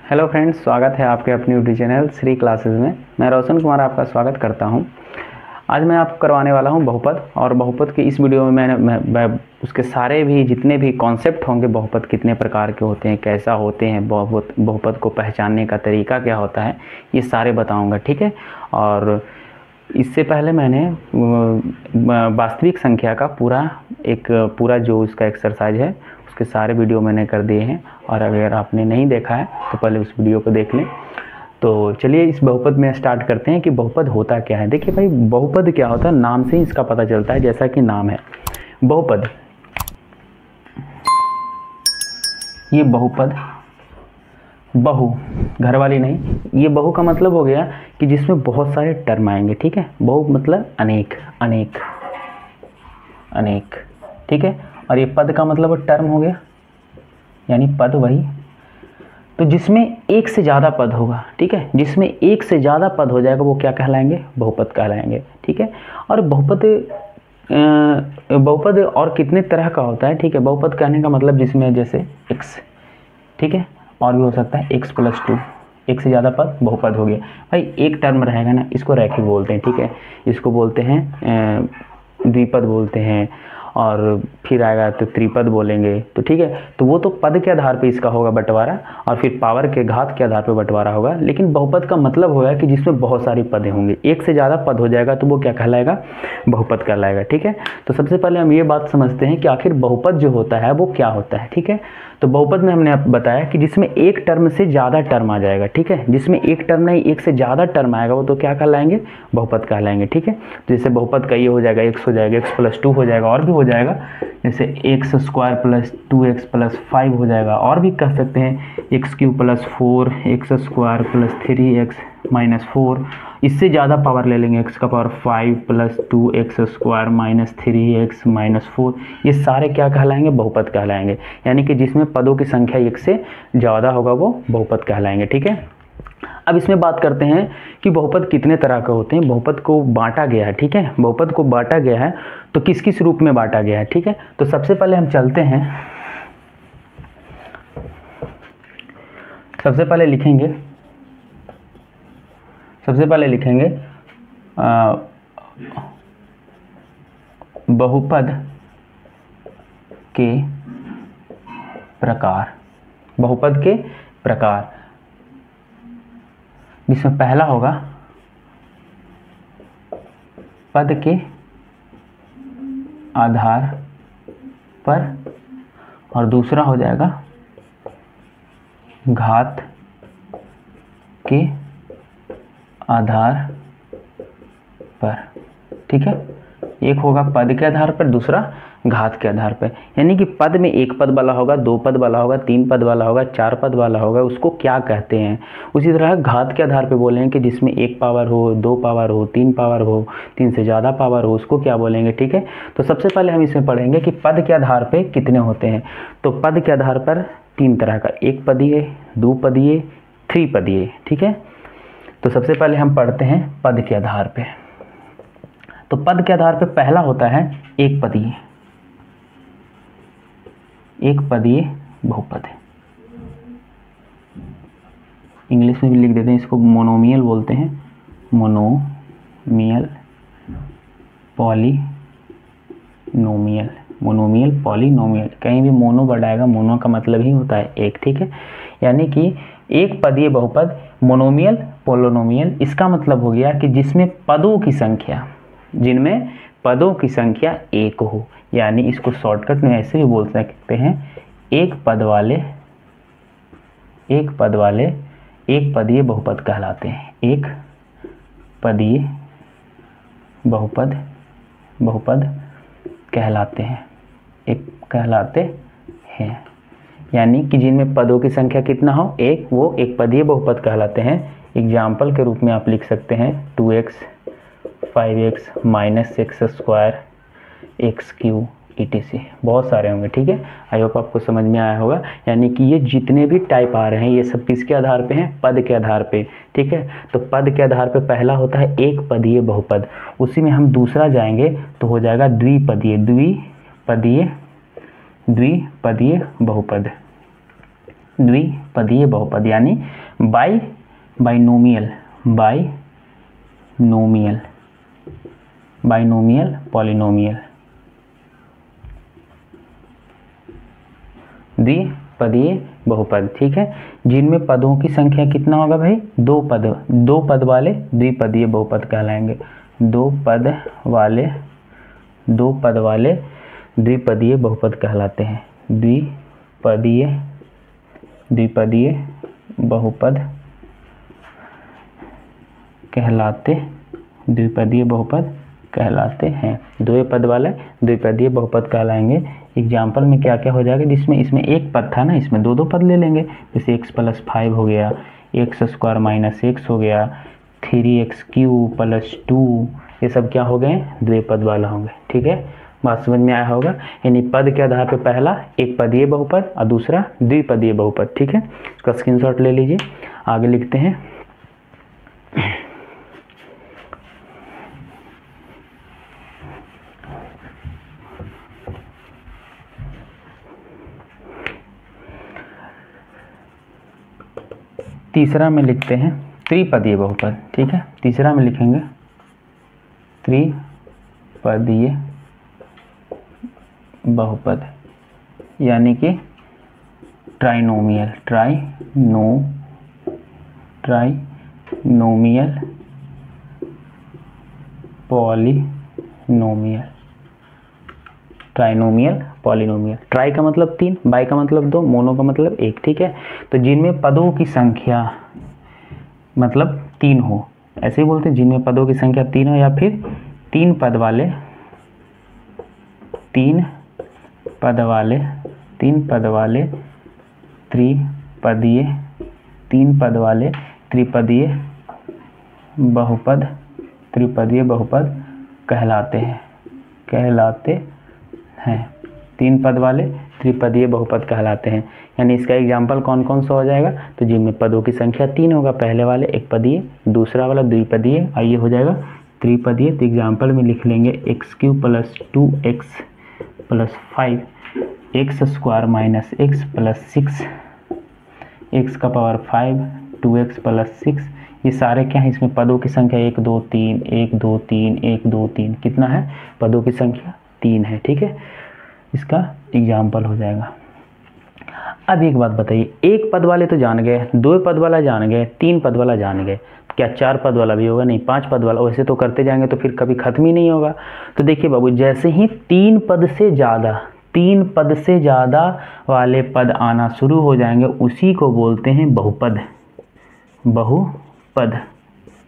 Hello friends, स्वागत है आपके अपने यूट्यूब चैनल श्री क्लासेस में। मैं रोशन कुमार आपका स्वागत करता हूं। आज मैं आपको करवाने वाला हूं बहुपद। और बहुपद की इस वीडियो में मैं उसके सारे भी जितने भी कॉन्सेप्ट होंगे, बहुपद कितने प्रकार के होते हैं, कैसा होते हैं, बहुपद को पहचानने का तरीका क्या होता है, ये सारे बताऊँगा। ठीक है। और इससे पहले मैंने वास्तविक संख्या का पूरा जो उसका एक्सरसाइज है उसके सारे वीडियो मैंने कर दिए हैं। और अगर आपने नहीं देखा है तो पहले उस वीडियो को देख लें। तो चलिए इस बहुपद में स्टार्ट करते हैं कि बहुपद होता क्या है। देखिए भाई, बहुपद क्या होता है, नाम से ही इसका पता चलता है। जैसा कि नाम है बहुपद, ये बहुपद, बहु घर वाली नहीं, ये बहु का मतलब हो गया कि जिसमें बहुत सारे टर्म आएंगे। ठीक है। बहु मतलब अनेक, अनेक, अनेक। ठीक है। और ये पद का मतलब टर्म हो गया, यानी पद वही तो जिसमें एक से ज़्यादा पद होगा। ठीक है। जिसमें एक से ज़्यादा पद हो जाएगा वो क्या कहलाएंगे, बहुपद कहलाएंगे। ठीक है। और बहुपद और कितने तरह का होता है। ठीक है। बहुपद कहने का मतलब जिसमें जैसे x, ठीक है, और भी हो सकता है x+2, एक से ज़्यादा पद बहुपद हो गया। भाई एक टर्म रहेगा ना, इसको रैखिक बोलते हैं। ठीक है। इसको बोलते हैं द्विपद बोलते हैं, और फिर आएगा तो त्रिपद बोलेंगे। तो ठीक है, तो वो तो पद के आधार पे इसका होगा बंटवारा, और फिर पावर के घात के आधार पे बंटवारा होगा। लेकिन बहुपद का मतलब होगा कि जिसमें बहुत सारी पदें होंगे, एक से ज़्यादा पद हो जाएगा तो वो क्या कहलाएगा, बहुपद कहलाएगा। ठीक है। तो सबसे पहले हम ये बात समझते हैं कि आखिर बहुपद जो होता है वो क्या होता है। ठीक है। तो बहुपद में हमने बताया कि जिसमें एक टर्म से ज़्यादा टर्म आ जाएगा। ठीक है। जिसमें एक टर्म नहीं, एक से ज़्यादा टर्म आएगा वो तो क्या कहलाएंगे, बहुपद कहलाएंगे। ठीक है। जैसे बहुपद का ये हो जाएगा, x हो जाएगा, x+2 हो जाएगा, और भी हो जाएगा। जैसे x² + 2x + 5 हो जाएगा। और भी कह सकते हैं x³ + 4, x² + 3x - 4। इससे ज़्यादा पावर ले लेंगे, x⁵ + 2x² - 3x - 4। ये सारे क्या कहलाएंगे, बहुपद कहलाएंगे। यानी कि जिसमें पदों की संख्या एक से ज़्यादा होगा वो बहुपद कहलाएंगे। ठीक है। अब इसमें बात करते हैं कि बहुपद कितने तरह के होते हैं। बहुपद को बांटा गया है। ठीक है। बहुपद को बांटा गया है तो किस किस रूप में बांटा गया है। ठीक है। तो सबसे पहले हम चलते हैं, सबसे पहले लिखेंगे बहुपद के प्रकार। बहुपद के प्रकार, जिसमें पहला होगा पद के आधार पर, और दूसरा हो जाएगा घात के आधार पर। ठीक है। एक होगा पद के आधार पर, दूसरा घात के आधार पर। यानी कि पद में एक पद वाला होगा, दो पद वाला होगा, तीन पद वाला होगा, चार पद वाला होगा, उसको क्या कहते हैं। उसी तरह घात के आधार पे बोलेंगे कि जिसमें एक पावर हो, दो पावर हो, तीन पावर हो, तीन से ज़्यादा पावर हो, उसको क्या बोलेंगे। ठीक है। तो सबसे पहले हम इसमें पढ़ेंगे कि पद के आधार पे कितने होते हैं। तो पद के आधार पर तीन तरह का, एक पदीय, दो पदीय, त्रिपदीय। ठीक है। तो सबसे पहले हम पढ़ते हैं पद के आधार पे। तो पद के आधार पे पहला होता है एक पदीय, एक पदीय बहुपद है। इंग्लिश में भी लिख देते हैं, इसको मोनोमियल बोलते हैं। Monomial, polynomial, monomial, polynomial. कहीं भी मोनो वर्ड आएगा, मोनो का मतलब ही होता है एक। ठीक है। यानी कि एक पदीय बहुपद, मोनोमियल, पॉलीनोमियल, इसका मतलब हो गया कि जिसमें पदों की संख्या, जिनमें पदों की संख्या एक हो। यानी इसको शॉर्टकट में ऐसे भी बोल सकते हैं, एक पद वाले एक पदीय बहुपद कहलाते हैं। एक पदीय बहुपद कहलाते हैं। यानी कि जिनमें पदों की संख्या कितना हो, एक, वो एक पदीय बहुपद कहलाते हैं। एग्जाम्पल के रूप में आप लिख सकते हैं 2x, 5x - x², x³ etc। बहुत सारे होंगे। ठीक है। आई होप आपको समझ में आया होगा। यानी कि ये जितने भी टाइप आ रहे हैं ये सब किसके आधार पे हैं, पद के आधार पे। ठीक है। तो पद के आधार पे पहला होता है एक पदीय बहुपद। उसी में हम दूसरा जाएंगे तो हो जाएगा द्विपदीय बहुपद। द्विपदीय बहुपद, यानी बाइनोमियल पॉलिनोमियल द्विपदीय बहुपद, ठीक है, जिनमें पदों की संख्या कितना होगा भाई, दो पद वाले द्विपदीय बहुपद कहलाएंगे। दो पद वाले द्विपदीय बहुपद कहलाते हैं। द्विपदीय बहुपद कहलाते हैं। दो पद वाले द्विपदीय बहुपद कहलाएंगे। एग्जाम्पल में क्या क्या हो जाएगा, जिसमें इसमें एक पद था ना, इसमें दो पद ले लेंगे, जैसे x + 5 हो गया, x² - x हो गया, 3x³ + 2, ये सब क्या हो गए, द्विपद वाला होंगे। ठीक है, बात समझ में आया होगा। यानी पद के आधार पर पहला एक पदीय बहुपद और दूसरा द्विपदीय बहुपद। ठीक है, इसका स्क्रीनशॉट ले लीजिए। आगे लिखते हैं, तीसरा में लिखते हैं त्रिपदीय बहुपद। ठीक है, तीसरा में लिखेंगे त्रिपदीय बहुपद, यानी कि ट्राइनोमियल पॉलिनोमियल। ट्राई का मतलब 3, बाई का मतलब 2, मोनो का मतलब 1। ठीक है, तो जिनमें पदों की संख्या मतलब 3 हो, ऐसे ही बोलते हैं, जिनमें पदों की संख्या 3 हो, या फिर तीन पद वाले त्रिपदीय बहुपद कहलाते हैं। तीन पद वाले त्रिपदीय बहुपद कहलाते हैं। यानी इसका एग्जाम्पल कौन कौन सा हो जाएगा, तो जिनमें पदों की संख्या 3 होगा, पहले वाले एक पदीय, दूसरा वाला द्विपदीय, और ये हो जाएगा त्रिपदीय। तो एग्जाम्पल में लिख लेंगे x³ + 2x + 5, x² - x + 6, x⁵, 2x + 6। ये सारे क्या है, इसमें पदों की संख्या 1 2 3 1 2 3 1 2 3, कितना है, पदों की संख्या 3 है। ठीक है, इसका एग्जाम्पल हो जाएगा। अब एक बात बताइए, एक पद वाले तो जान गए, दो पद वाला जान गए, तीन पद वाला जान गए, क्या 4 पद वाला भी होगा, नहीं 5 पद वाला, वैसे तो करते जाएंगे तो फिर कभी खत्म ही नहीं होगा। तो देखिए बाबू, जैसे ही 3 पद से ज़्यादा वाले पद आना शुरू हो जाएंगे, उसी को बोलते हैं बहुपद।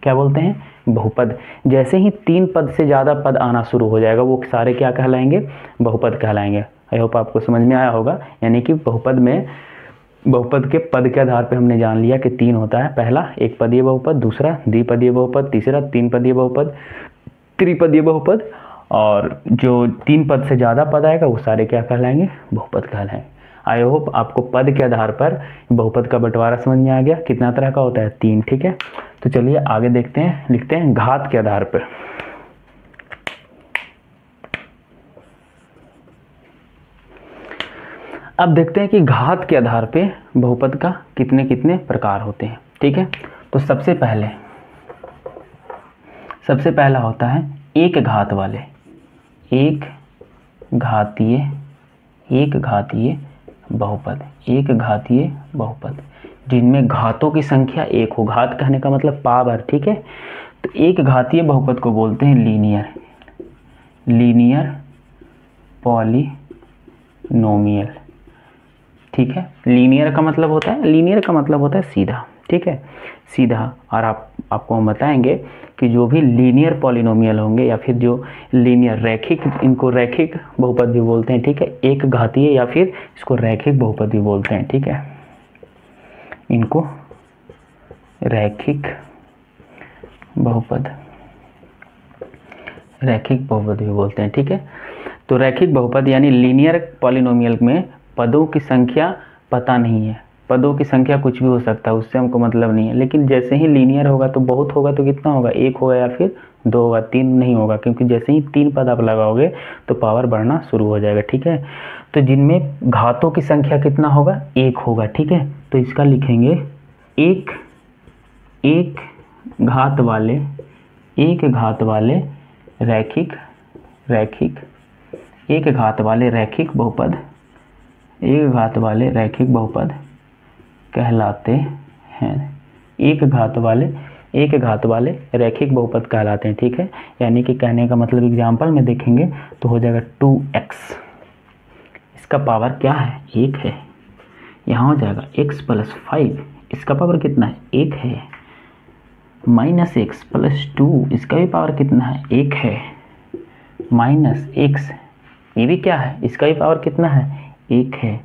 क्या बोलते हैं, बहुपद। जैसे ही 3 पद से ज़्यादा पद आना शुरू हो जाएगा, वो सारे क्या कहलाएंगे, बहुपद कहलाएंगे। आई होप आपको समझ में आया होगा। यानी कि बहुपद के पद के आधार पे हमने जान लिया कि 3 होता है, पहला एक पदीय बहुपद, दूसरा द्विपदीय बहुपद, तीसरा 3 पदीय बहुपद, त्रिपदीय बहुपद, और जो 3 पद से ज़्यादा पद आएगा वो सारे क्या कहलाएंगे, बहुपद कहलाएंगे। आई होप आपको पद के आधार पर बहुपद का बंटवारा समझ में आ गया, कितना तरह का होता है, 3। ठीक है, तो चलिए आगे देखते हैं, लिखते हैं घात के आधार पर। अब देखते हैं कि घात के आधार पे बहुपद का कितने कितने प्रकार होते हैं। ठीक है, तो सबसे पहला होता है एक घातीय बहुपद, जिनमें घातों की संख्या 1 हो। घात कहने का मतलब पावर। ठीक है, तो एक घातीय बहुपद को बोलते हैं लीनियर पॉलिनोमियल। ठीक है, लीनियर का मतलब होता है सीधा। ठीक है, सीधा। और आपको हम बताएंगे कि जो भी लीनियर पॉलिनोमियल होंगे, या फिर जो लीनियर रैखिक, इनको रैखिक बहुपद भी बोलते हैं। ठीक है, एक घातीय या फिर इसको रैखिक बहुपद भी बोलते हैं। ठीक है, इनको रैखिक बहुपद भी बोलते हैं। ठीक है, तो रैखिक बहुपद यानी लीनियर पॉलिनोमियल में पदों की संख्या पता नहीं है, पदों की संख्या कुछ भी हो सकता है, उससे हमको मतलब नहीं है। लेकिन जैसे ही लीनियर होगा तो बहुत होगा तो कितना होगा, 1 होगा या फिर 2 होगा, 3 नहीं होगा, क्योंकि जैसे ही 3 पद आप लगाओगे तो पावर बढ़ना शुरू हो जाएगा। ठीक है, तो जिनमें घातों की संख्या कितना होगा, 1 होगा। ठीक है, तो इसका लिखेंगे एक घात वाले रैखिक एक घात वाले रैखिक बहुपद कहलाते हैं। एक घात वाले रैखिक बहुपद कहलाते हैं। ठीक है, यानी कि कहने का मतलब एग्जाम्पल में देखेंगे तो हो जाएगा 2x, इसका पावर क्या है 1 है, यहाँ हो जाएगा x + 5, इसका पावर कितना है 1 है, -x + 2, इसका भी पावर कितना है 1 है, -x ये भी क्या है, इसका भी पावर कितना है 1 है।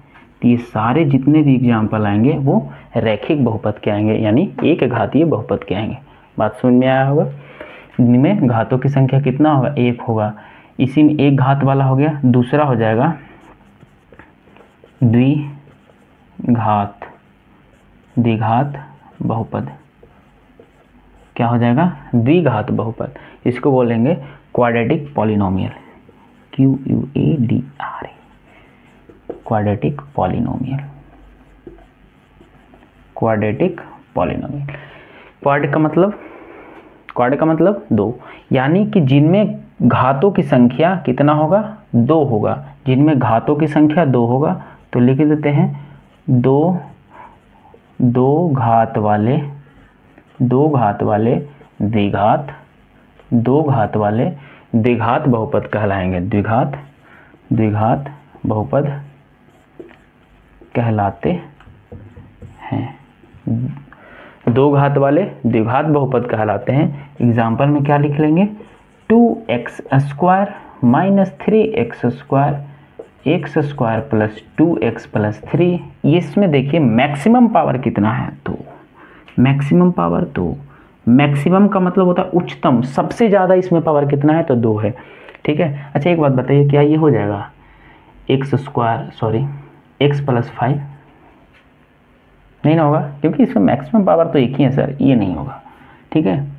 तो ये सारे जितने भी एग्जाम्पल आएंगे वो रैखिक बहुपद के आएंगे, यानी एक घातीय बहुपद के आएंगे। बात समझ में आया होगा। इनमें घातों की संख्या कितना होगा 1 होगा, इसी में एक घात वाला हो गया, दूसरा हो जाएगा द्विघात बहुपद। क्या हो जाएगा द्विघात बहुपद, इसको बोलेंगे quadratic polynomial, QUADRA, quadratic polynomial. Quad का मतलब 2, यानी कि जिनमें घातों की संख्या कितना होगा 2 होगा, जिनमें घातों की संख्या 2 होगा तो लिख देते हैं दो घात वाले द्विघात बहुपद कहलाएंगे, द्विघात बहुपद कहलाते हैं। 2 घात वाले द्विघात बहुपद कहलाते हैं। एग्जाम्पल में क्या लिख लेंगे 2x² - 3x² x² + 2x + 3। इसमें देखिए मैक्सिमम पावर कितना है, तो मैक्सिमम पावर, तो मैक्सिमम का मतलब होता है उच्चतम, सबसे ज़्यादा इसमें पावर कितना है तो 2 है। ठीक है, अच्छा एक बात बताइए, क्या ये हो जाएगा x + 5 नहीं ना होगा, क्योंकि इसमें मैक्सिमम पावर तो एक ही है सर, ये नहीं होगा। ठीक है,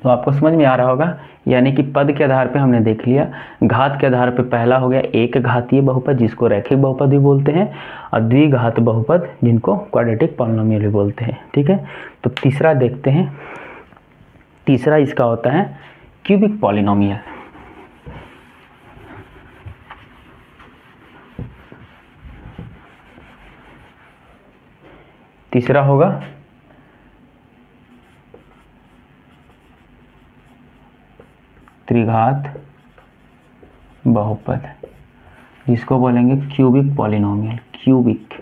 तो आपको समझ में आ रहा होगा, यानी कि पद के आधार पे हमने देख लिया। घात के आधार पे पहला हो गया एक घातीय बहुपद, जिसको रैखिक बहुपद भी बोलते हैं, और द्विघात बहुपद जिनको क्वाड्रेटिक पॉलिनोमियल भी बोलते हैं। ठीक है, तो तीसरा देखते हैं। तीसरा इसका होता है क्यूबिक पॉलिनोमियल। तीसरा होगा त्रिघात बहुपद, जिसको बोलेंगे क्यूबिक पॉलिनोमियल। क्यूबिक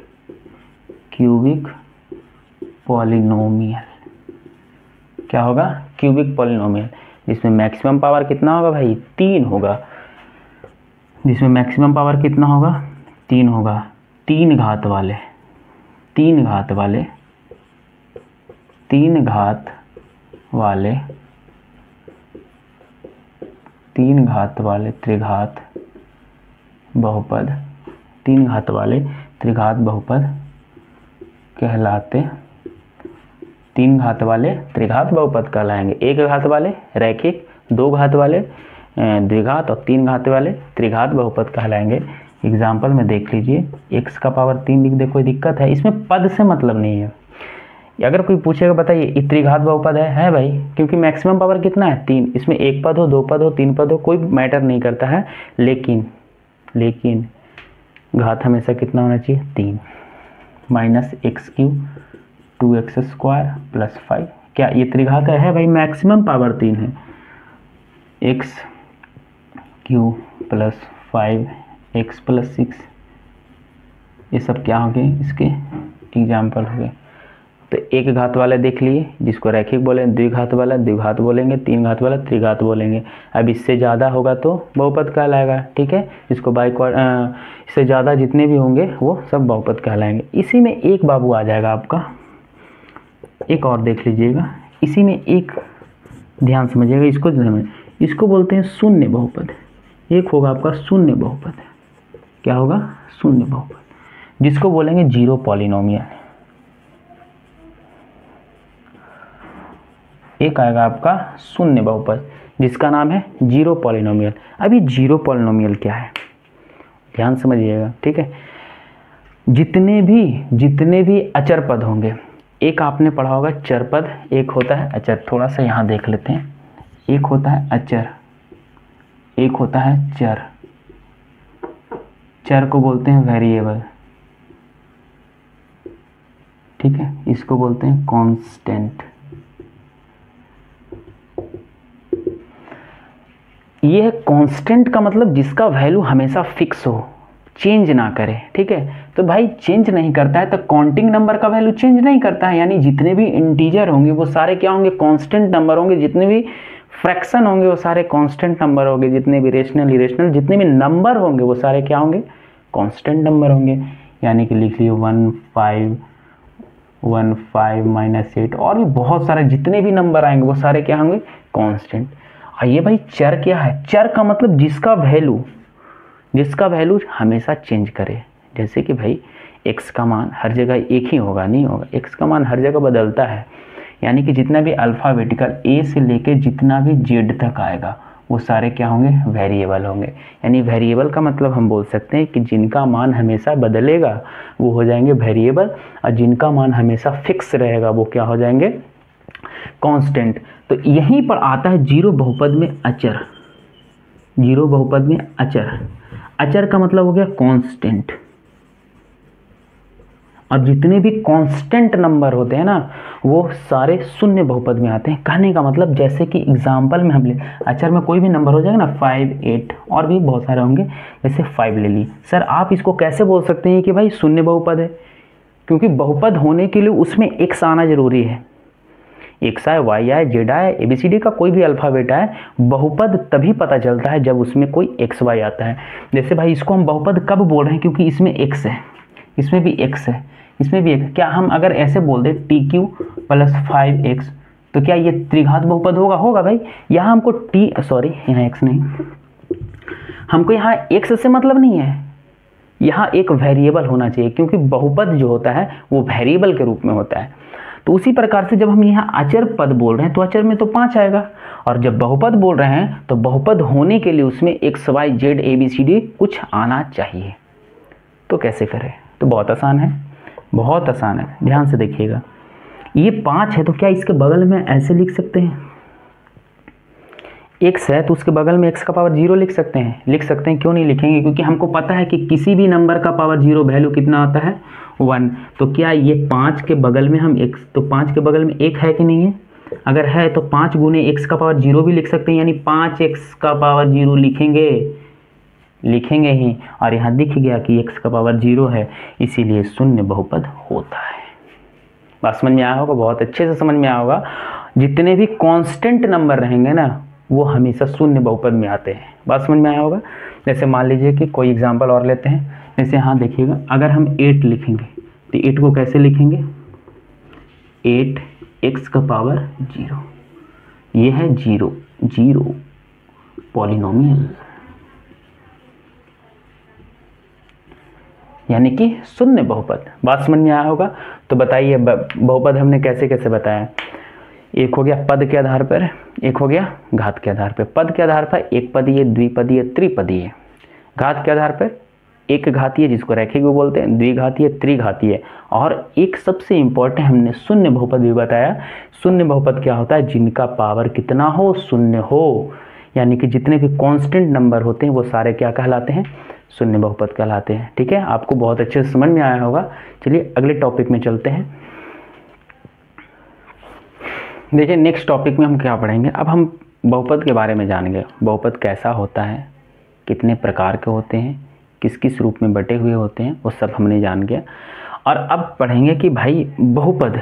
पॉलिनोमियल क्या होगा क्यूबिक पॉलिनोमियल, जिसमें मैक्सिमम पावर कितना होगा भाई 3 होगा, जिसमें मैक्सिमम पावर कितना होगा 3 होगा। 3 घात वाले त्रिघात बहुपद कहलाते, 3 घात वाले त्रिघात बहुपद कहलाएंगे। 1 घात वाले रैखिक, 2 घात वाले द्विघात और 3 घात वाले त्रिघात बहुपद कहलाएंगे। एग्जाम्पल में देख लीजिए, x का पावर 3 लिख दे, कोई दिक्कत है इसमें, पद से मतलब नहीं है। अगर कोई पूछेगा बताइए ये त्रिघात बहुपद है भाई, क्योंकि मैक्सिमम पावर कितना है 3, इसमें 1 पद हो 2 पद हो 3 पद हो कोई मैटर नहीं करता है, लेकिन घात हमेशा कितना होना चाहिए 3, -x³ 2x² + 5। क्या ये त्रिघात है भाई, मैक्सिमम पावर 3 है। x³ + 5 x + 6, ये सब क्या हो गए इसके एग्जाम्पल हो गए। तो 1 घात वाले देख लिए, जिसको रैखिक बोलेंगे, द्विघात वाला द्विघात बोलेंगे, 3 घात वाला त्रिघात बोलेंगे। अब इससे ज़्यादा होगा तो बहुपद कहलाएगा। ठीक है, इसको इससे ज़्यादा जितने भी होंगे वो सब बहुपद कहलाएंगे। इसी में एक बाबू आ जाएगा आपका, एक और देख लीजिएगा, इसी में एक ध्यान समझिएगा, इसको बोलते हैं शून्य बहुपद। एक होगा आपका शून्य बहुपद। क्या होगा शून्य बहुपद, जिसको बोलेंगे जीरो पॉलिनोमियल। एक आएगा आपका शून्य बहुपद जिसका नाम है जीरो पॉलिनोमियल। अभी जीरो पॉलिनोमियल क्या है ध्यान समझिएगा। ठीक है, जितने भी अचर पद होंगे, एक आपने पढ़ा होगा चर पद, एक होता है अचर। थोड़ा सा यहाँ देख लेते हैं, एक होता है अचर, एक होता है चर। चर को बोलते हैं वेरिएबल, ठीक है, इसको बोलते हैं कांस्टेंट। ये है कांस्टेंट का मतलब जिसका वैल्यू हमेशा फिक्स हो, चेंज ना करे, ठीक है। तो भाई चेंज नहीं करता है तो काउंटिंग नंबर का वैल्यू चेंज नहीं करता है, यानी जितने भी इंटीजर होंगे वो सारे क्या होंगे, कांस्टेंट नंबर होंगे। जितने भी फ्रैक्शन होंगे वो सारे कांस्टेंट नंबर होंगे। जितने भी रेशनल इरेशनल जितने भी नंबर होंगे वो सारे क्या होंगे, कांस्टेंट नंबर होंगे। यानी कि लिख लियो 1 5 1 5 -8 और भी बहुत सारे जितने भी नंबर आएंगे वो सारे क्या होंगे, कांस्टेंट। आइए भाई चर क्या है, चर का मतलब जिसका वैल्यू हमेशा चेंज करे। जैसे कि भाई x का मान हर जगह एक ही होगा, नहीं होगा, x का मान हर जगह बदलता है। यानी कि जितना भी अल्फ़ाबेटिकल a से लेके जितना भी z तक आएगा वो सारे क्या होंगे, वेरिएबल होंगे। यानी वेरिएबल का मतलब हम बोल सकते हैं कि जिनका मान हमेशा बदलेगा वो हो जाएंगे वेरिएबल, और जिनका मान हमेशा फिक्स रहेगा वो क्या हो जाएंगे, कांस्टेंट। तो यहीं पर आता है जीरो बहुपद में अचर। जीरो बहुपद में अचर, अचर का मतलब हो गया कांस्टेंट। और जितने भी कांस्टेंट नंबर होते हैं ना वो सारे शून्य बहुपद में आते हैं। कहने का मतलब जैसे कि एग्जाम्पल में हम ले, अचर में कोई भी नंबर हो जाएगा ना 5 8 और भी बहुत सारे होंगे, जैसे 5 ले ली। सर आप इसको कैसे बोल सकते हैं कि भाई शून्य बहुपद है, क्योंकि बहुपद होने के लिए उसमें x आना जरूरी है। x आए, y आए, z आए, ABCD का कोई भी अल्फ़ाबेट आए, बहुपद तभी पता चलता है जब उसमें कोई x y आता है। जैसे भाई इसको हम बहुपद कब बोल रहे हैं, क्योंकि इसमें x है, इसमें भी x है, इसमें भी x। क्या हम अगर ऐसे बोल दें TQ + 5x तो क्या ये त्रिघात बहुपद होगा? होगा भाई। यहाँ हमको यहाँ x नहीं, हमको यहाँ x से मतलब नहीं है, यहाँ एक वेरिएबल होना चाहिए, क्योंकि बहुपद जो होता है वो वेरिएबल के रूप में होता है। तो उसी प्रकार से जब हम यहाँ अचर पद बोल रहे हैं तो अचर में तो 5 आएगा, और जब बहुपद बोल रहे हैं तो बहुपद होने के लिए उसमें x y z ABCD कुछ आना चाहिए। तो कैसे करें? तो बहुत आसान है, बहुत आसान है, ध्यान से देखिएगा। ये 5 है तो क्या इसके बगल में ऐसे लिख सकते हैं, x है तो उसके बगल में x का पावर 0 लिख सकते हैं? लिख सकते हैं। क्यों नहीं लिखेंगे? क्योंकि हमको पता है कि किसी भी नंबर का पावर 0 वैल्यू कितना आता है, 1। तो क्या ये 5 के बगल में हम x, तो 5 के बगल में 1 है कि नहीं है? अगर है तो 5 गुने x का पावर 0 भी लिख सकते हैं, यानी 5x का पावर 0 लिखेंगे ही। और यहाँ दिख गया कि x का पावर 0 है, इसीलिए शून्य बहुपद होता है। बात समझ में आया होगा, बहुत अच्छे से समझ में आया होगा। जितने भी कांस्टेंट नंबर रहेंगे ना वो हमेशा शून्य बहुपद में आते हैं। बात समझ में आया होगा। जैसे मान लीजिए कि कोई एग्जांपल और लेते हैं, जैसे यहाँ देखिएगा, अगर हम 8 लिखेंगे तो 8 को कैसे लिखेंगे, 8x का पावर 0, ये है 0 0 पॉलिनोमियल, यानी कि शून्य बहुपद। बात समझ में आया होगा। तो बताइए बहुपद हमने कैसे कैसे बताया। एक हो गया पद के आधार पर, एक हो गया घात के आधार पर। पद के आधार पर एक पदीय, द्विपदीय, त्रिपदीय। घात के आधार पर एक घातीय जिसको रैखिक भी बोलते हैं, द्विघातीय, त्रिघातीय। और एक सबसे इंपॉर्टेंट हमने शून्य बहुपद भी बताया। शून्य बहुपद क्या होता है, जिनका पावर कितना हो, शून्य हो। यानी कि जितने भी कांस्टेंट नंबर होते हैं वो सारे क्या कहलाते हैं, शून्य बहुपद कहलाते हैं। ठीक है, आपको बहुत अच्छे से समझ में आया होगा। चलिए अगले टॉपिक में चलते हैं। देखिए नेक्स्ट टॉपिक में हम क्या पढ़ेंगे। अब हम बहुपद के बारे में जानेंगे। बहुपद कैसा होता है, कितने प्रकार के होते हैं, किस किस रूप में बटे हुए होते हैं, वो सब हमने जान गया। और अब पढ़ेंगे कि भाई बहुपद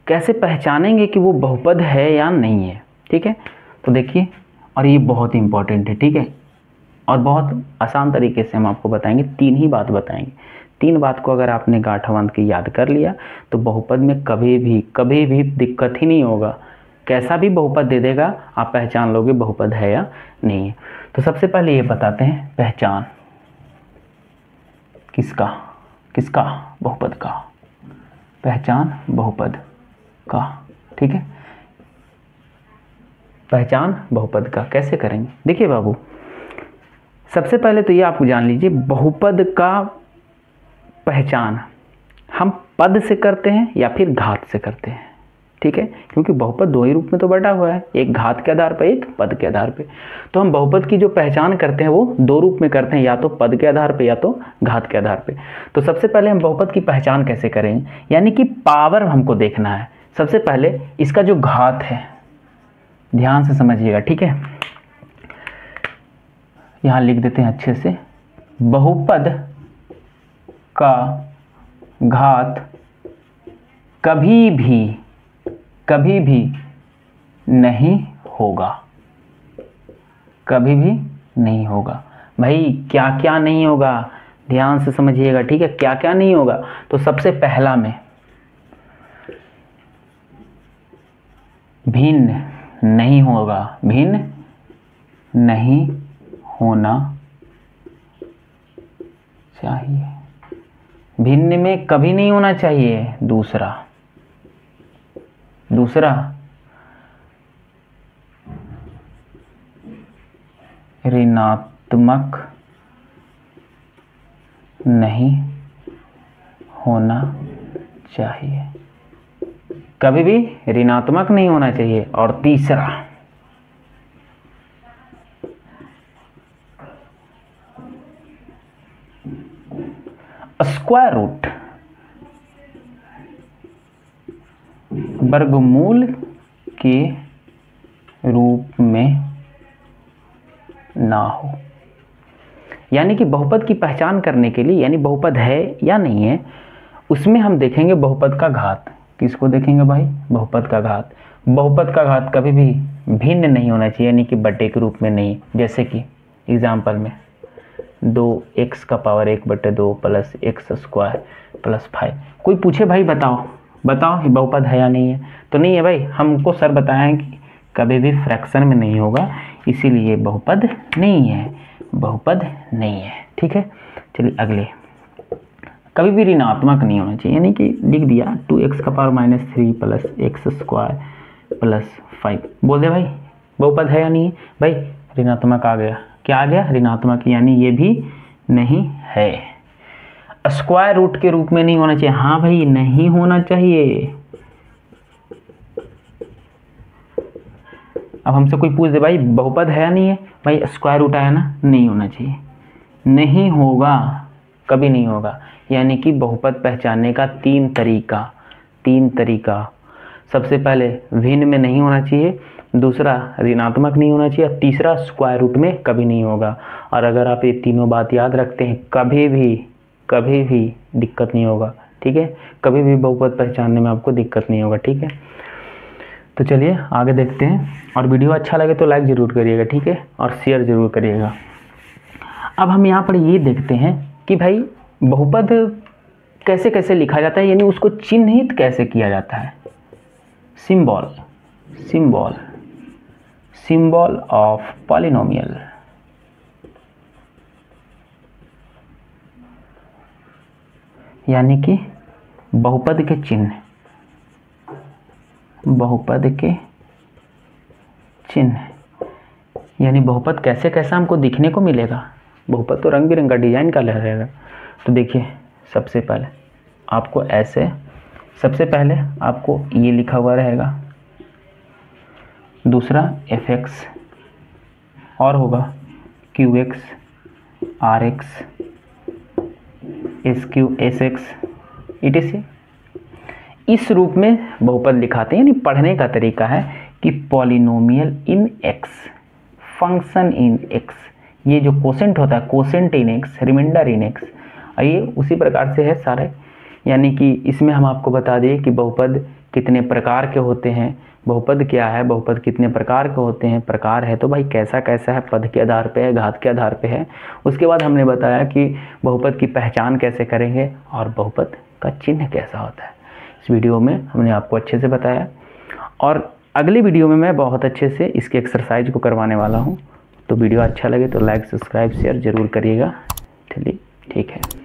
कैसे पहचानेंगे कि वो बहुपद है या नहीं है। ठीक है, तो देखिए, और ये बहुत इंपॉर्टेंट है। ठीक है, और बहुत आसान तरीके से हम आपको बताएंगे। 3 ही बात बताएंगे। 3 बात को अगर आपने गांठवांध के याद कर लिया तो बहुपद में कभी भी दिक्कत ही नहीं होगा। कैसा भी बहुपद दे देगा आप पहचान लोगे बहुपद है या नहीं है। तो सबसे पहले ये बताते हैं पहचान किसका, बहुपद का। पहचान बहुपद का, ठीक है। पहचान बहुपद का कैसे करेंगे, देखिए बाबू, सबसे पहले तो ये आप जान लीजिए बहुपद का पहचान हम पद से करते हैं या फिर घात से करते हैं, ठीक है, क्योंकि बहुपद दो ही रूप में तो बटा हुआ है, एक घात के आधार पर, एक पद के आधार पे। तो हम बहुपद की जो पहचान करते हैं वो दो रूप में करते हैं, या तो पद के आधार पे या तो घात के आधार पे। तो सबसे पहले हम बहुपद की पहचान कैसे करेंगे, यानी कि पावर हमको देखना है। सबसे पहले इसका जो घात है ध्यान से समझिएगा, ठीक है, यहां लिख देते हैं अच्छे से, बहुपद का घात कभी भी नहीं होगा, कभी भी नहीं होगा। भाई क्या क्या नहीं होगा, ध्यान से समझिएगा, ठीक है, क्या क्या नहीं होगा। तो सबसे पहला में भिन्न नहीं होगा, भिन्न नहीं होना चाहिए, भिन्न में कभी नहीं होना चाहिए। दूसरा ऋणात्मक नहीं होना चाहिए, कभी भी ऋणात्मक नहीं होना चाहिए। और तीसरा स्क्वायर रूट वर्गमूल के रूप में ना हो। यानी कि बहुपद की पहचान करने के लिए, यानी बहुपद है या नहीं है, उसमें हम देखेंगे बहुपद का घात। किसको देखेंगे भाई, बहुपद का घात। बहुपद का घात कभी भी भिन्न नहीं होना चाहिए, यानी कि बटे के रूप में नहीं। जैसे कि एग्जाम्पल में 2x का power 1/2 plus x square plus 5। कोई पूछे भाई बताओ ये बहुपद है या नहीं है, तो नहीं है भाई, हमको सर बताया है कि कभी भी फ्रैक्शन में नहीं होगा, इसीलिए बहुपद नहीं है, बहुपद नहीं है, ठीक है। चलिए अगले, कभी भी ऋणात्मक नहीं होना चाहिए, यानी कि लिख दिया 2x का power -3 plus x square plus 5। बोल दे भाई बहुपद है या नहीं है। भाई ऋणात्मक आ गया, क्या आ गया, ऋणात्मक, यानी ये भी नहीं है। स्क्वायर रूट के रूप में नहीं होना चाहिए, हाँ भाई नहीं होना चाहिए। अब हमसे कोई पूछ दे भाई बहुपद है या नहीं है, भाई स्क्वायर रूट आया ना, नहीं होना चाहिए, नहीं होगा, कभी नहीं होगा। यानी कि बहुपद पहचानने का तीन तरीका। सबसे पहले भिन्न में नहीं होना चाहिए, दूसरा ऋणात्मक नहीं होना चाहिए, तीसरा स्क्वायर रूट में कभी नहीं होगा। और अगर आप ये तीनों बात याद रखते हैं, कभी भी दिक्कत नहीं होगा, ठीक है, कभी भी बहुपद पहचानने में आपको दिक्कत नहीं होगा, ठीक है। तो चलिए आगे देखते हैं, और वीडियो अच्छा लगे तो लाइक ज़रूर करिएगा, ठीक है, और शेयर ज़रूर करिएगा। अब हम यहाँ पर ये देखते हैं कि भाई बहुपद कैसे कैसे लिखा जाता है, यानी उसको चिन्हित कैसे किया जाता है। सिंबल ऑफ पॉलिनोमियल, यानी कि बहुपद के चिन्ह, यानी बहुपद कैसे कैसा हमको दिखने को मिलेगा। बहुपद तो रंग बिरंगा डिजाइन का रहेगा। तो देखिए सबसे पहले आपको ऐसे, सबसे पहले आपको ये लिखा हुआ रहेगा, दूसरा fx और होगा qx rx sq sx etc। इस रूप में बहुपद लिखाते हैं, यानी पढ़ने का तरीका है कि polynomial in x, function in x, ये जो कोसेंट होता है, quotient in x, reminder in x, ये उसी प्रकार से है सारे। यानी कि इसमें हम आपको बता दें कि बहुपद कितने प्रकार के होते हैं, बहुपद क्या है, बहुपद कितने प्रकार के होते हैं, प्रकार है तो भाई कैसा कैसा है, पद के आधार पे है, घात के आधार पे है। उसके बाद हमने बताया कि बहुपद की पहचान कैसे करेंगे और बहुपद का चिन्ह कैसा होता है। इस वीडियो में हमने आपको अच्छे से बताया, और अगले वीडियो में मैं बहुत अच्छे से इसके एक्सरसाइज को करवाने वाला हूँ। तो वीडियो अच्छा लगे तो लाइक, सब्सक्राइब, शेयर ज़रूर करिएगा। चलिए ठीक है।